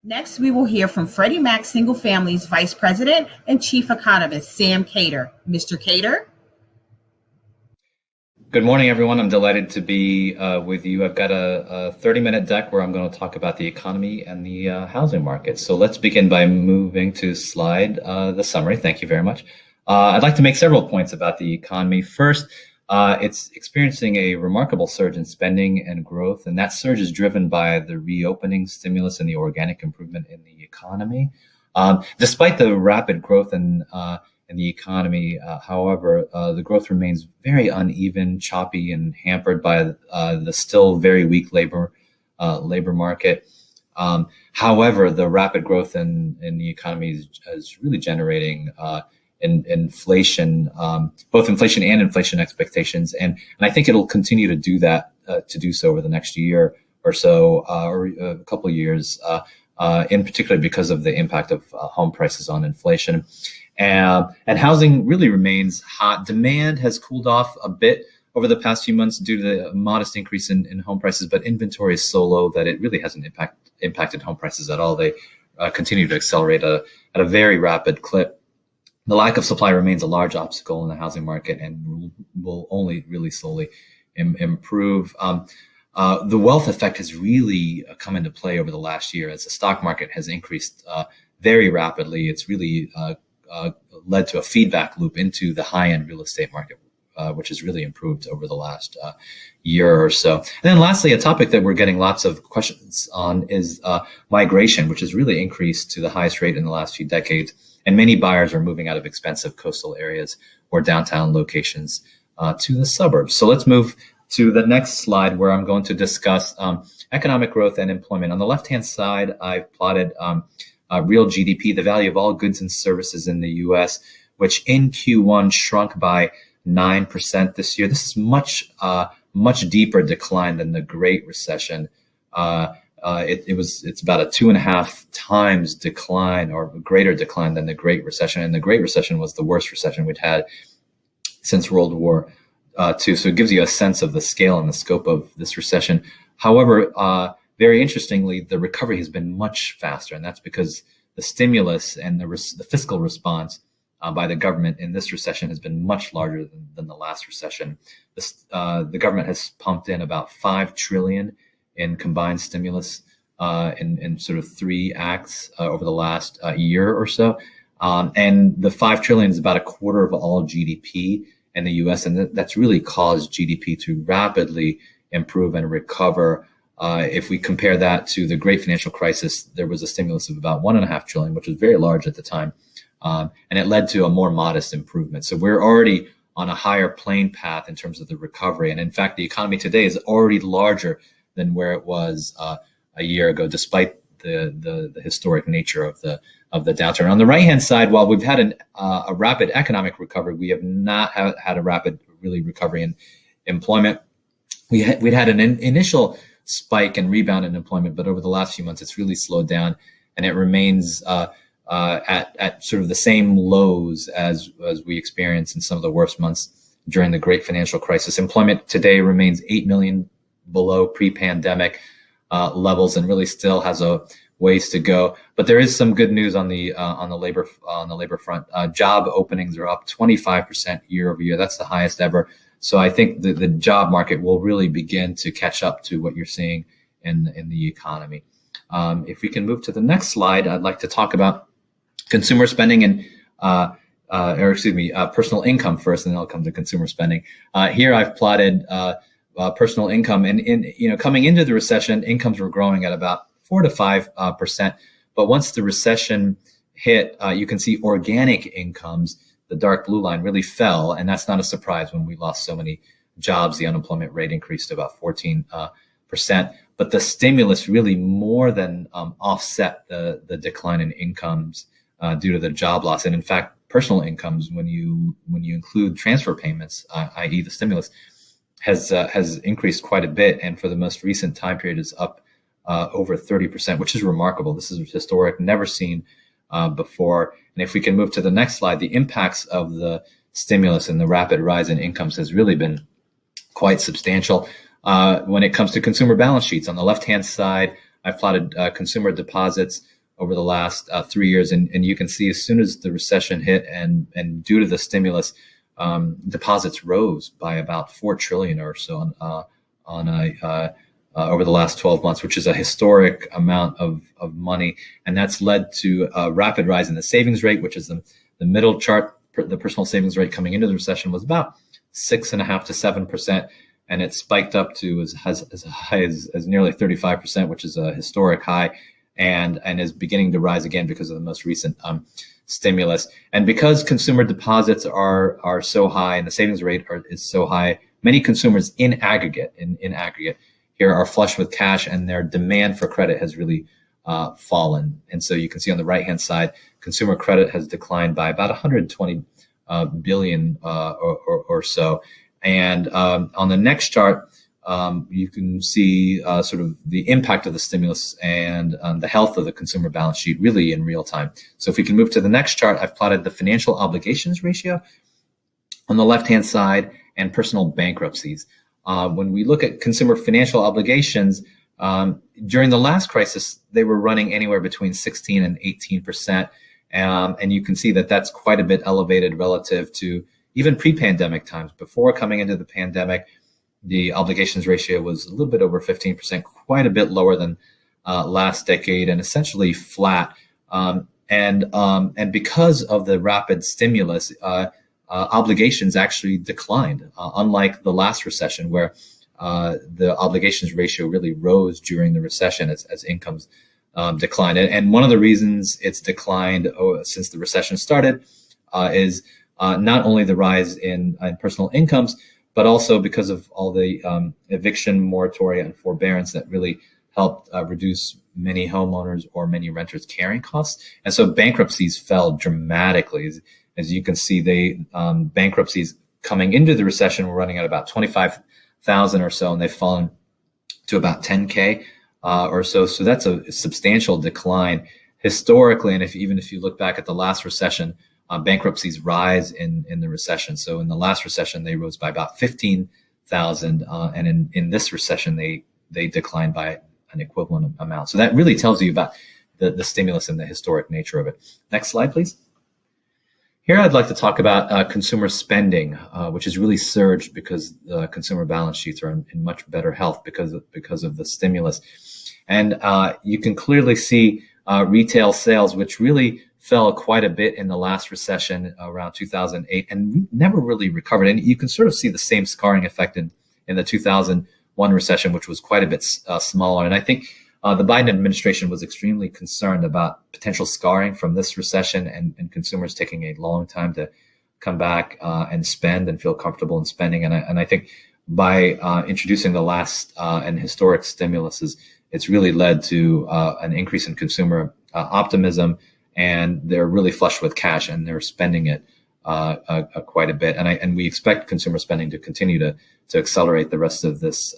Next, we will hear from Freddie Mac Single Family's Vice President and Chief Economist, Sam Khater. Mr. Khater? Good morning, everyone. I'm delighted to be with you. I've got a 30-minute deck where I'm going to talk about the economy and the housing market. So let's begin by moving to slide the summary. Thank you very much. I'd like to make several points about the economy. First, it's experiencing a remarkable surge in spending and growth, and that surge is driven by the reopening stimulus and the organic improvement in the economy. Despite the rapid growth in the economy, however, the growth remains very uneven, choppy, and hampered by the still very weak labor market. However, the rapid growth in the economy is really generating inflation, both inflation and inflation expectations, and I think it'll continue to do that, to do so over the next year or so, or a couple of years, in particular because of the impact of home prices on inflation. And housing really remains hot. Demand has cooled off a bit over the past few months due to the modest increase in home prices, but inventory is so low that it really hasn't impacted home prices at all. They continue to accelerate at a very rapid clip. The lack of supply remains a large obstacle in the housing market and will only really slowly improve. The wealth effect has really come into play over the last year as the stock market has increased very rapidly. It's really led to a feedback loop into the high-end real estate market, which has really improved over the last year or so. And then lastly, a topic that we're getting lots of questions on is migration, which has really increased to the highest rate in the last few decades. And many buyers are moving out of expensive coastal areas or downtown locations to the suburbs. So let's move to the next slide where I'm going to discuss economic growth and employment. On the left-hand side, I've plotted real GDP, the value of all goods and services in the U.S., which in Q1 shrunk by 9% this year. This is much deeper decline than the Great Recession. It's about a 2.5 times decline or greater decline than the Great Recession. And the Great Recession was the worst recession we'd had since World War II. So it gives you a sense of the scale and the scope of this recession. However, very interestingly, the recovery has been much faster, and that's because the stimulus and the fiscal response by the government in this recession has been much larger than the last recession. The government has pumped in about $5 trillion in combined stimulus in sort of 3 acts over the last year or so. And the $5 trillion is about a quarter of all GDP in the U.S., and that's really caused GDP to rapidly improve and recover. If we compare that to the Great Financial Crisis, there was a stimulus of about $1.5 trillion, which was very large at the time, and it led to a more modest improvement. So we're already on a higher plane path in terms of the recovery, and in fact, the economy today is already larger than where it was a year ago, despite the historic nature of the downturn. On the right-hand side, while we've had a rapid economic recovery, we have not had a rapid really recovery in employment. We'd had an initial spike and rebound in employment, but over the last few months, it's really slowed down, and it remains at sort of the same lows as we experienced in some of the worst months during the Great Financial Crisis. Employment today remains 8 million below pre-pandemic levels, and really still has a ways to go. But there is some good news on the labor front. Job openings are up 25% year over year. That's the highest ever. So I think the job market will really begin to catch up to what you're seeing in the economy. If we can move to the next slide, I'd like to talk about consumer spending and personal income first, and then I'll come to consumer spending. Here I've plotted personal income, and coming into the recession, incomes were growing at about 4 to 5%. But once the recession hit, you can see organic incomes, the dark blue line, really fell, and that's not a surprise when we lost so many jobs. The unemployment rate increased to about 14%. But the stimulus really more than offset the decline in incomes due to the job loss. And in fact, personal incomes, when you include transfer payments, i.e. the stimulus, has increased quite a bit, and for the most recent time period is up over 30%, which is remarkable. This is historic, never seen before. And if we can move to the next slide, the impacts of the stimulus and the rapid rise in incomes has really been quite substantial. When it comes to consumer balance sheets, on the left-hand side, I've plotted consumer deposits over the last 3 years. And you can see as soon as the recession hit and due to the stimulus, deposits rose by about 4 trillion or so over the last 12 months, which is a historic amount of money. And that's led to a rapid rise in the savings rate, which is the middle chart. The personal savings rate coming into the recession was about 6.5% to 7%. And it spiked up to as high as nearly 35%, which is a historic high, and is beginning to rise again because of the most recent stimulus. And because consumer deposits are so high and the savings rate is so high, many consumers in aggregate here are flush with cash, and their demand for credit has really fallen. And so you can see on the right-hand side, consumer credit has declined by about 120 billion or so. And on the next chart, you can see sort of the impact of the stimulus and the health of the consumer balance sheet really in real time. So if we can move to the next chart, I've plotted the financial obligations ratio on the left-hand side and personal bankruptcies. When we look at consumer financial obligations, during the last crisis, they were running anywhere between 16 and 18%. And you can see that that's quite a bit elevated relative to even pre-pandemic times. Before coming into the pandemic, the obligations ratio was a little bit over 15%, quite a bit lower than last decade, and essentially flat. And because of the rapid stimulus, obligations actually declined, unlike the last recession, where the obligations ratio really rose during the recession as incomes declined. And one of the reasons it's declined since the recession started is not only the rise in personal incomes, but also because of all the eviction moratoria and forbearance that really helped reduce many homeowners or many renters' carrying costs. And so bankruptcies fell dramatically. As you can see, bankruptcies coming into the recession were running at about 25,000 or so, and they've fallen to about 10K or so. So that's a substantial decline historically. And if you look back at the last recession, bankruptcies rise in the recession. So in the last recession, they rose by about 15,000, and in this recession, they declined by an equivalent amount. So that really tells you about the stimulus and the historic nature of it. Next slide, please. Here, I'd like to talk about consumer spending, which has really surged because consumer balance sheets are in much better health because of the stimulus. And you can clearly see retail sales, which really fell quite a bit in the last recession around 2008 and never really recovered. And you can sort of see the same scarring effect in the 2001 recession, which was quite a bit smaller. And I think the Biden administration was extremely concerned about potential scarring from this recession and consumers taking a long time to come back and spend and feel comfortable in spending. And I think by introducing the last and historic stimuluses, it's really led to an increase in consumer optimism, and they're really flush with cash and they're spending it quite a bit. And we expect consumer spending to continue to accelerate the rest of this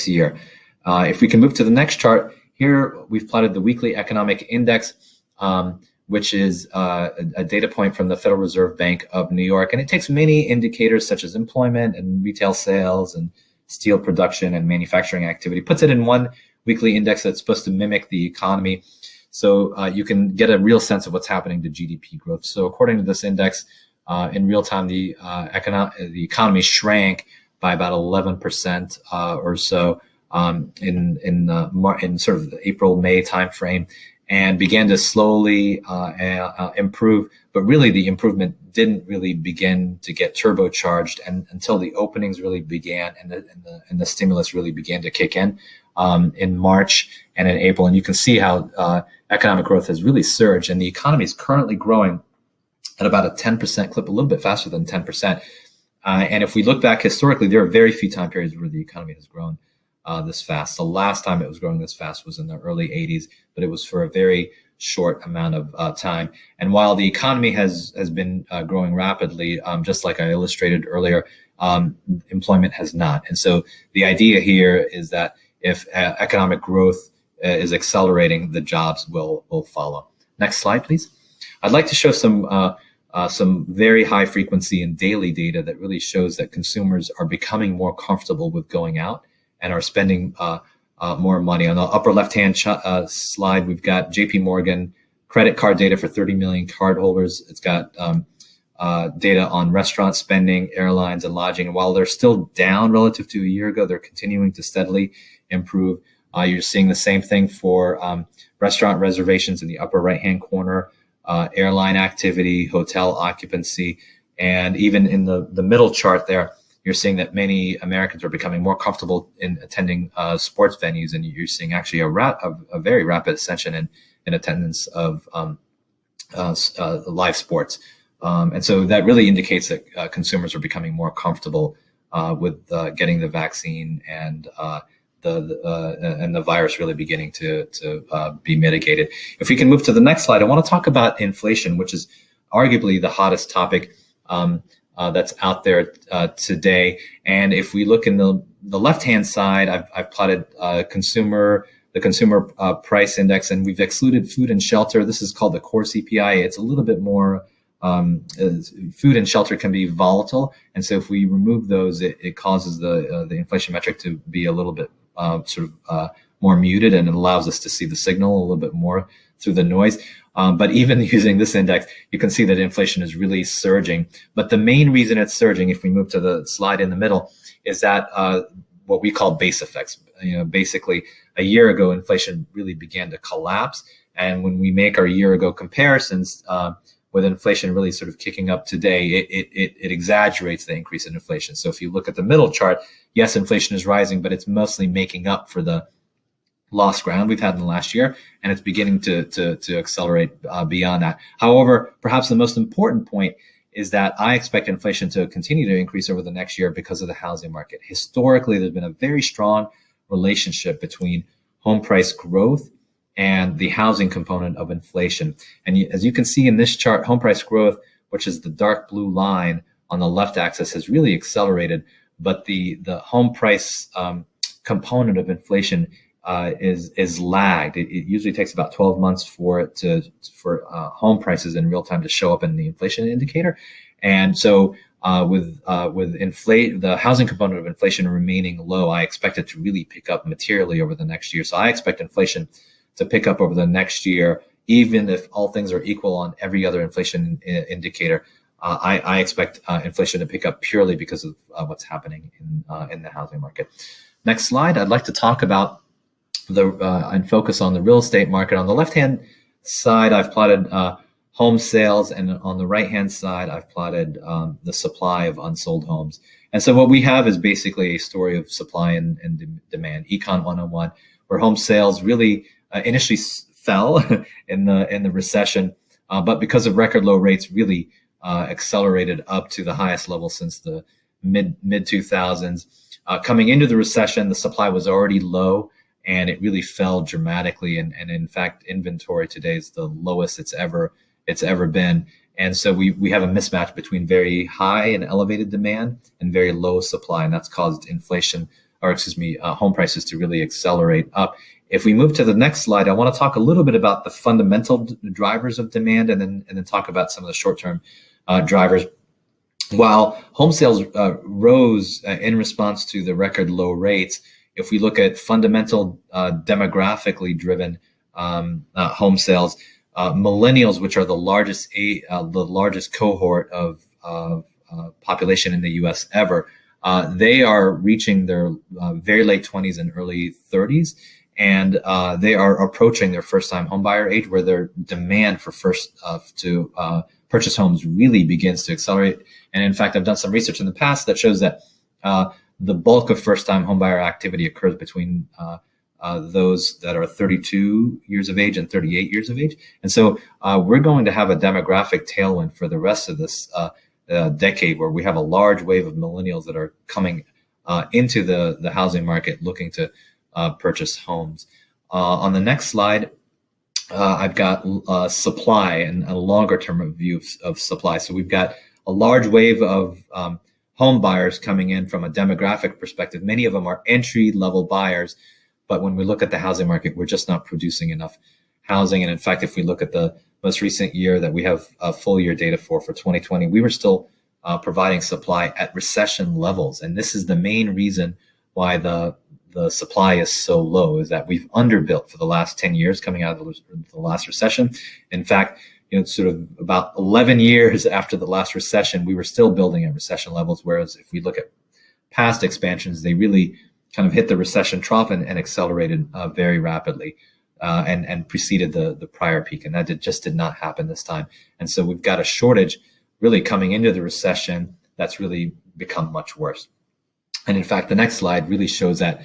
year. If we can move to the next chart, here we've plotted the weekly economic index, which is a data point from the Federal Reserve Bank of New York. And it takes many indicators such as employment and retail sales and steel production and manufacturing activity, puts it in one weekly index that's supposed to mimic the economy. So you can get a real sense of what's happening to GDP growth. So according to this index, in real time, the economy shrank by about 11% or so in sort of the April-May timeframe, and began to slowly improve. But really, the improvement didn't really begin to get turbocharged until the openings really began and the stimulus really began to kick in March and in April. And you can see how economic growth has really surged, and the economy is currently growing at about a 10% clip, a little bit faster than 10%. And if we look back historically, there are very few time periods where the economy has grown this fast. The last time it was growing this fast was in the early 80s, but it was for a very short amount of time. And while the economy has been growing rapidly, just like I illustrated earlier, employment has not. And so the idea here is that if economic growth is accelerating, the jobs will follow. Next slide, please. I'd like to show some very high frequency and daily data that really shows that consumers are becoming more comfortable with going out and are spending more money. On the upper left-hand slide, we've got Jpmorgan credit card data for 30 million cardholders. It's got data on restaurant spending, airlines, and lodging. And while they're still down relative to a year ago, they're continuing to steadily improve. You're seeing the same thing for restaurant reservations in the upper right-hand corner, airline activity, hotel occupancy, and even in the middle chart there, you're seeing that many Americans are becoming more comfortable in attending sports venues, and you're seeing actually a very rapid ascension in attendance of live sports. And so that really indicates that consumers are becoming more comfortable with getting the vaccine and the virus really beginning to be mitigated. If we can move to the next slide, I want to talk about inflation, which is arguably the hottest topic that's out there today. And if we look in the left-hand side, I've plotted the consumer price index, and we've excluded food and shelter. This is called the core CPI. It's a little bit more. Food and shelter can be volatile, and so if we remove those, it causes the inflation metric to be a little bit more muted, and it allows us to see the signal a little bit more through the noise. But even using this index, you can see that inflation is really surging. But the main reason it's surging, if we move to the slide in the middle, is that what we call base effects. Basically, a year ago, inflation really began to collapse, and when we make our year ago comparisons, with inflation really sort of kicking up today, it exaggerates the increase in inflation. So if you look at the middle chart, yes, inflation is rising, but it's mostly making up for the lost ground we've had in the last year, and it's beginning to accelerate beyond that. However, perhaps the most important point is that I expect inflation to continue to increase over the next year because of the housing market. Historically, there's been a very strong relationship between home price growth and the housing component of inflation. And as you can see in this chart, home price growth, which is the dark blue line on the left axis, has really accelerated, but the home price component of inflation is lagged. It usually takes about 12 months for home prices in real time to show up in the inflation indicator. And so with the housing component of inflation remaining low, I expect it to really pick up materially over the next year. So I expect inflation to pick up over the next year, even if all things are equal on every other inflation indicator. I expect inflation to pick up purely because of what's happening in the housing market. Next slide, I'd like to talk about and focus on the real estate market. On the left-hand side, I've plotted home sales, and on the right-hand side, I've plotted the supply of unsold homes. And so what we have is basically a story of supply and demand, Econ 101, where home sales really initially fell in the recession, but because of record low rates, really accelerated up to the highest level since the mid 2000s. Coming into the recession, the supply was already low, and it really fell dramatically. And in fact, inventory today is the lowest it's ever been. And so we have a mismatch between very high and elevated demand and very low supply, and that's caused home prices to really accelerate up. If we move to the next slide, I want to talk a little bit about the fundamental drivers of demand, and then talk about some of the short-term drivers. While home sales rose in response to the record low rates, if we look at fundamental demographically driven home sales, millennials, which are the largest cohort of population in the U.S. ever, they are reaching their very late 20s and early 30s. And they are approaching their first-time homebuyer age, where their demand for purchase homes really begins to accelerate. And in fact, I've done some research in the past that shows that the bulk of first-time homebuyer activity occurs between those that are 32 years of age and 38 years of age. And so we're going to have a demographic tailwind for the rest of this decade, where we have a large wave of millennials that are coming into the housing market looking to purchase homes. On the next slide, I've got supply and a longer term view of supply. So we've got a large wave of home buyers coming in from a demographic perspective. Many of them are entry level buyers, but when we look at the housing market, we're just not producing enough housing. And in fact, if we look at the most recent year that we have full year data for 2020, we were still providing supply at recession levels. And this is the main reason why the the supply is so low is that we've underbuilt for the last 10 years coming out of the last recession. In fact, sort of about 11 years after the last recession, we were still building at recession levels. Whereas if we look at past expansions, they really kind of hit the recession trough and accelerated very rapidly and preceded the prior peak. And that just did not happen this time. And so we've got a shortage really coming into the recession that's really become much worse. And in fact, the next slide really shows that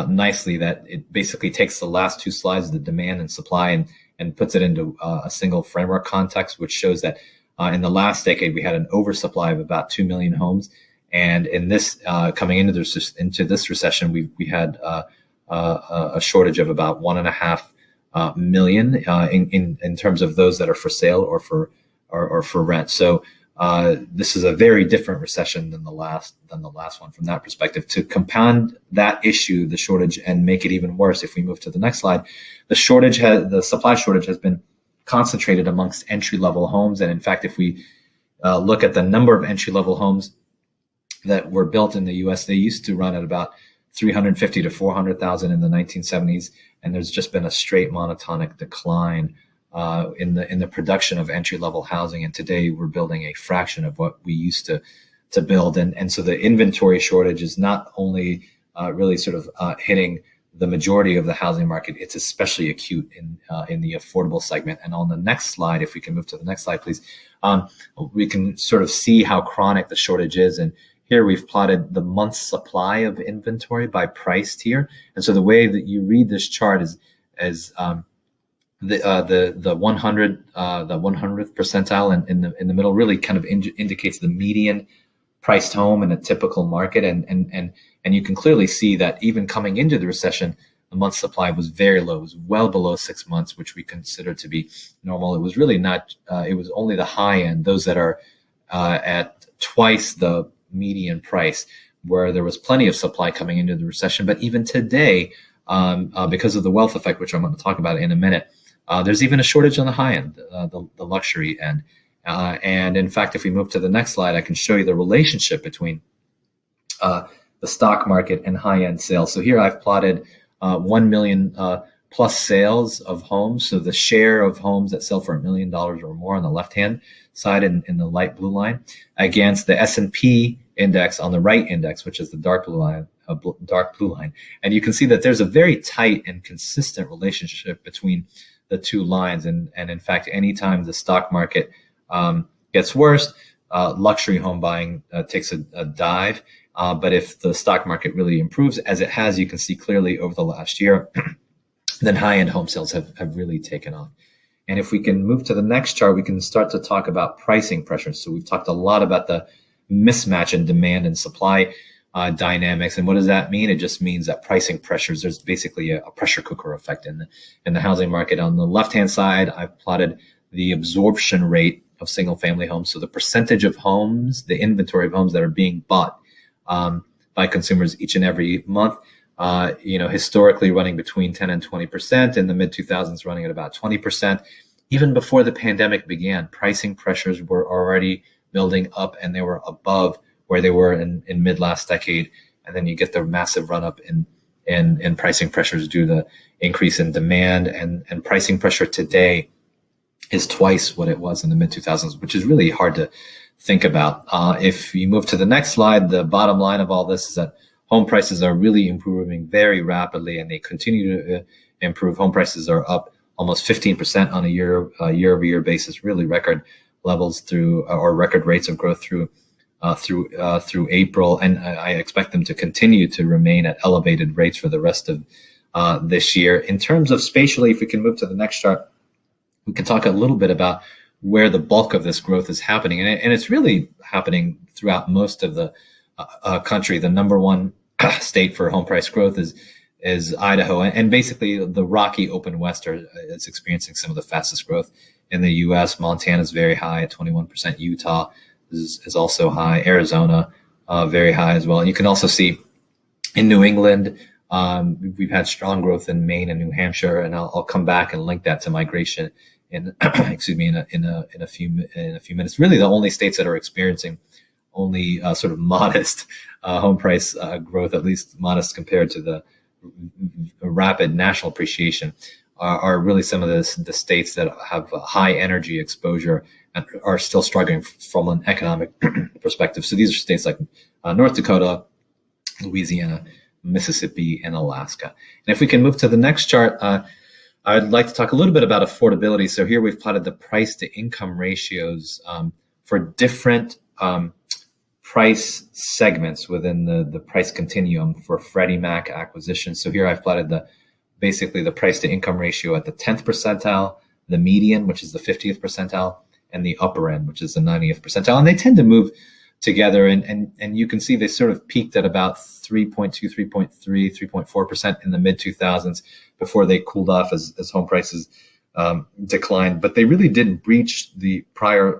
nicely, that it basically takes the last two slides, the demand and supply, and puts it into a single framework context, which shows that in the last decade, we had an oversupply of about 2 million homes. And in this, coming into this recession, we had a shortage of about 1.5 million in terms of those that are for sale or for rent. So this is a very different recession than the last one from that perspective. To compound that issue, the shortage, and make it even worse, if we move to the next slide, the supply shortage has been concentrated amongst entry-level homes. And in fact, if we look at the number of entry-level homes that were built in the U.S., they used to run at about 350 to 400,000 in the 1970s, and there's just been a straight monotonic decline in the production of entry-level housing. And today we're building a fraction of what we used to build. And so the inventory shortage is not only really sort of hitting the majority of the housing market, it's especially acute in the affordable segment. And on the next slide, if we can move to the next slide, please, we can sort of see how chronic the shortage is. And here we've plotted the month's supply of inventory by price tier. And so the way that you read this chart is the 100th percentile in the middle really kind of indicates the median priced home in a typical market, and you can clearly see that even coming into the recession, the month's supply was very low. It was well below 6 months, which we consider to be normal. It was really not. It was only the high end, those that are at twice the median price, where there was plenty of supply coming into the recession. But even today, because of the wealth effect, which I'm going to talk about in a minute, there's even a shortage on the high end, the luxury end. And in fact, if we move to the next slide, I can show you the relationship between the stock market and high-end sales. So here I've plotted 1 million plus sales of homes. So the share of homes that sell for $1 million or more on the left-hand side in the light blue line against the S&P index on the right index, which is the dark blue line. And you can see that there's a very tight and consistent relationship between the two lines. And in fact, anytime the stock market gets worse, luxury home buying takes a dive. But if the stock market really improves, as it has, you can see clearly over the last year, then high-end home sales have really taken off. And if we can move to the next chart, we can start to talk about pricing pressures. So we've talked a lot about the mismatch in demand and supply dynamics. And what does that mean? It just means that pricing pressures, there's basically a pressure cooker effect in the housing market. On the left-hand side, I've plotted the absorption rate of single-family homes. So the percentage of homes, the inventory of homes that are being bought by consumers each and every month, historically running between 10 and 20%, in the mid-2000s running at about 20%. Even before the pandemic began, pricing pressures were already building up, and they were above where they were in mid last decade. And then you get the massive run up in pricing pressures due to the increase in demand, and pricing pressure today is twice what it was in the mid 2000s, which is really hard to think about. If you move to the next slide, the bottom line of all this is that home prices are really improving very rapidly, and they continue to improve. Home prices are up almost 15% on a year-over-year basis, really record levels or record rates of growth through April, and I expect them to continue to remain at elevated rates for the rest of this year. In terms of spatially, if we can move to the next chart, we can talk a little bit about where the bulk of this growth is happening, and it's really happening throughout most of the country. The number one state for home price growth is Idaho, and basically the rocky open west is experiencing some of the fastest growth in the U.S. Montana is very high at 21%. Utah is also high. Arizona, very high as well. And you can also see in New England, we've had strong growth in Maine and New Hampshire, and I'll come back and link that to migration in a few minutes. Really, the only states that are experiencing only sort of modest home price growth, at least modest compared to rapid national appreciation are really some of the states that have a high energy exposure and are still struggling from an economic perspective. So these are states like North Dakota, Louisiana, Mississippi, and Alaska. And if we can move to the next chart, I'd like to talk a little bit about affordability. So here we've plotted the price to income ratios for different price segments within the price continuum for Freddie Mac acquisition. So here I've plotted basically the price to income ratio at the 10th percentile, the median, which is the 50th percentile, and the upper end, which is the 90th percentile. And they tend to move together. And you can see they sort of peaked at about 3.2, 3.3, 3.4% in the mid 2000s before they cooled off as home prices declined. But they really didn't breach the prior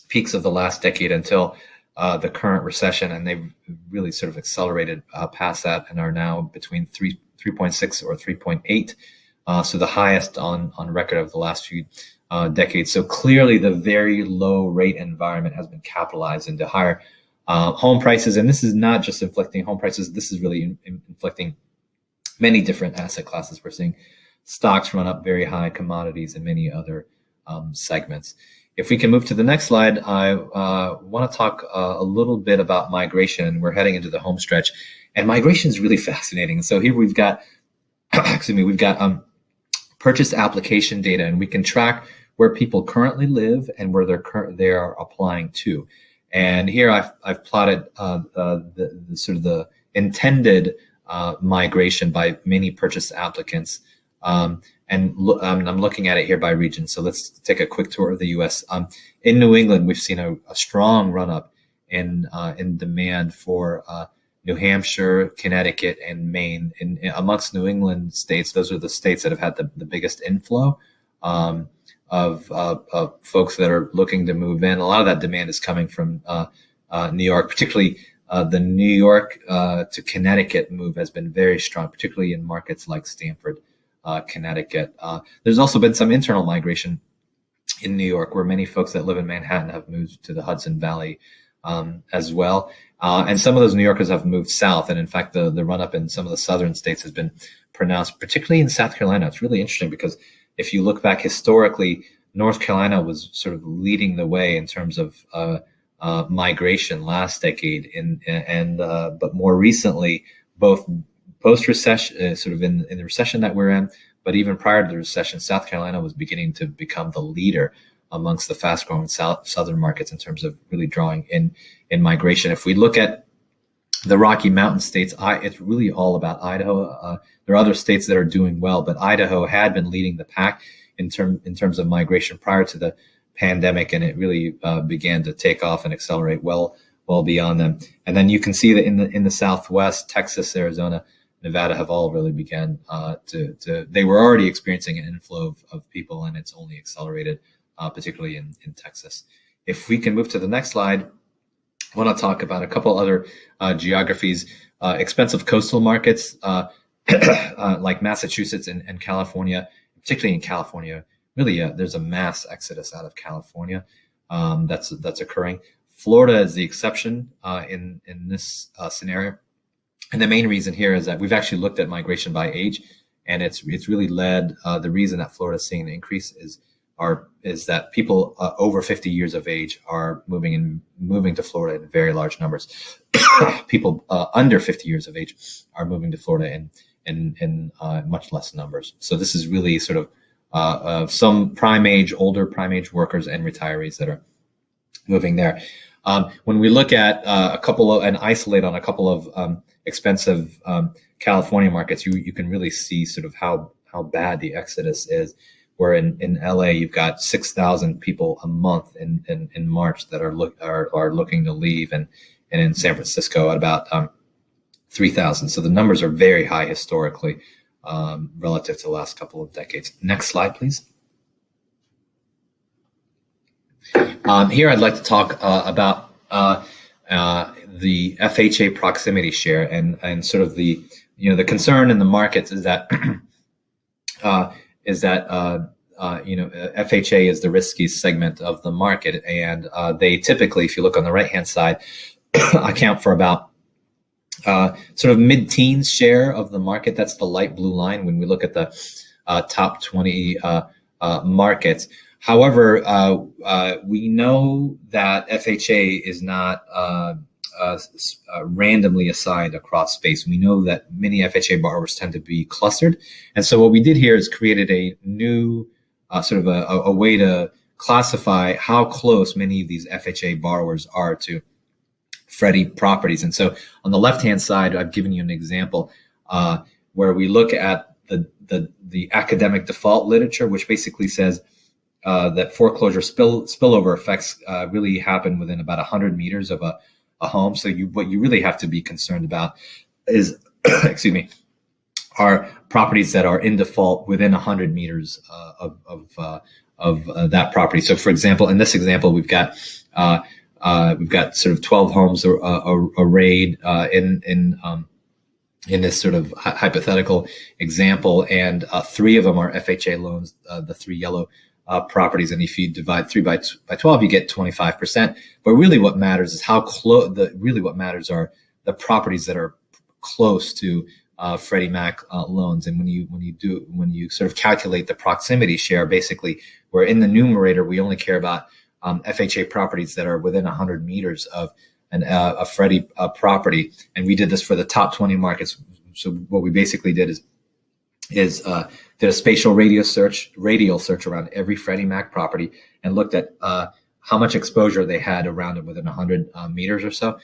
peaks of the last decade until the current recession. And they've really sort of accelerated past that and are now between 3.6 or 3.8. So the highest on record of the last few decades. So clearly the very low rate environment has been capitalized into higher home prices. And this is not just inflicting home prices. This is really inflicting many different asset classes. We're seeing stocks run up very high, commodities, and many other segments. If we can move to the next slide, I want to talk a little bit about migration. We're heading into the home stretch, and migration is really fascinating. So here we've got, we've got purchase application data, and we can track where people currently live and where they are applying to. And here I've plotted the sort of the intended migration by many purchase applicants. And I'm looking at it here by region. So let's take a quick tour of the U.S. In New England, we've seen a strong run up in demand for New Hampshire, Connecticut, and Maine. In amongst New England states, those are the states that have had the biggest inflow of folks that are looking to move in. A lot of that demand is coming from New York, particularly the New York to Connecticut move has been very strong, particularly in markets like Stamford, Connecticut. There's also been some internal migration in New York, where many folks that live in Manhattan have moved to the Hudson Valley as well. And some of those New Yorkers have moved south. And in fact, the run up in some of the southern states has been pronounced, particularly in South Carolina. It's really interesting because if you look back historically, North Carolina was sort of leading the way in terms of migration last decade. But more recently, both post-recession, sort of in the recession that we're in, but even prior to the recession, South Carolina was beginning to become the leader amongst the fast-growing southern markets in terms of really drawing in migration. If we look at the Rocky Mountain states, it's really all about Idaho. There are other states that are doing well, but Idaho had been leading the pack in terms of migration prior to the pandemic, and it really began to take off and accelerate well beyond them. And then you can see that in the Southwest, Texas, Arizona, Nevada have all really began they were already experiencing an inflow of people, and it's only accelerated, particularly in Texas. If we can move to the next slide, I want to talk about a couple other geographies, expensive coastal markets like Massachusetts and California, particularly in California. Really, there's a mass exodus out of California that's occurring. Florida is the exception in this scenario. And the main reason here is that we've actually looked at migration by age, and it's really led, the reason that Florida is seeing an increase is that people over 50 years of age are moving to Florida in very large numbers. People under 50 years of age are moving to Florida in much less numbers. So this is really sort of some older prime age workers and retirees that are moving there. When we look at and isolate on a couple of expensive California markets, you can really see sort of how bad the exodus is. Where in LA, you've got 6,000 people a month in March that are looking to leave, and in San Francisco at about 3,000. So the numbers are very high historically relative to the last couple of decades. Next slide, please. Here, I'd like to talk about the FHA proximity share, and sort of the concern in the markets is that FHA is the risky segment of the market, and they typically, if you look on the right hand side, account for about sort of mid-teens share of the market. That's the light blue line when we look at the top 20 markets. However, we know that FHA is not randomly assigned across space. We know that many FHA borrowers tend to be clustered. And so what we did here is created a new sort of a way to classify how close many of these FHA borrowers are to Freddie properties. And so on the left-hand side, I've given you an example where we look at the academic default literature, which basically says that foreclosure spillover effects really happen within about 100 meters of a home. So what you really have to be concerned about is, excuse me, are properties that are in default within 100 meters of that property. So, for example, in this example, we've got sort of 12 homes arrayed in this sort of hypothetical example, and 3 of them are FHA loans, the 3 yellow properties. And if you divide 3 by 12, you get 25%. But really what matters is how close, really what matters are the properties that are close to Freddie Mac loans. And when you sort of calculate the proximity share, basically, where in the numerator, we only care about FHA properties that are within 100 meters of a Freddie property. And we did this for the top 20 markets. So what we basically did is did a spatial radial search around every Freddie Mac property and looked at how much exposure they had around it within 100 meters or so.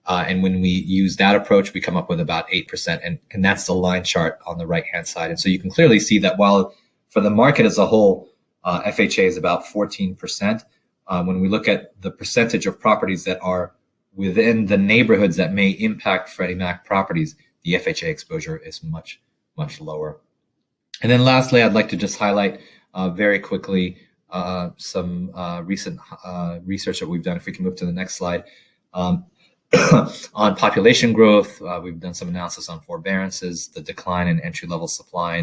And when we use that approach, we come up with about 8%. And that's the line chart on the right-hand side. And so you can clearly see that while for the market as a whole, FHA is about 14%, when we look at the percentage of properties that are within the neighborhoods that may impact Freddie Mac properties, the FHA exposure is much, much lower. And then lastly, I'd like to just highlight very quickly some recent research that we've done. If we can move to the next slide. On population growth, we've done some analysis on forbearances, the decline in entry-level supply,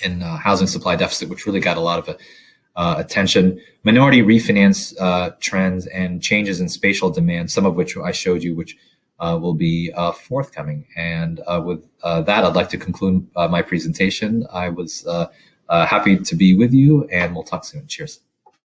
and housing supply deficit, which really got a lot of attention. Minority refinance trends and changes in spatial demand, some of which I showed you, which will be forthcoming. And with that, I'd like to conclude my presentation. I was happy to be with you, and we'll talk soon. Cheers.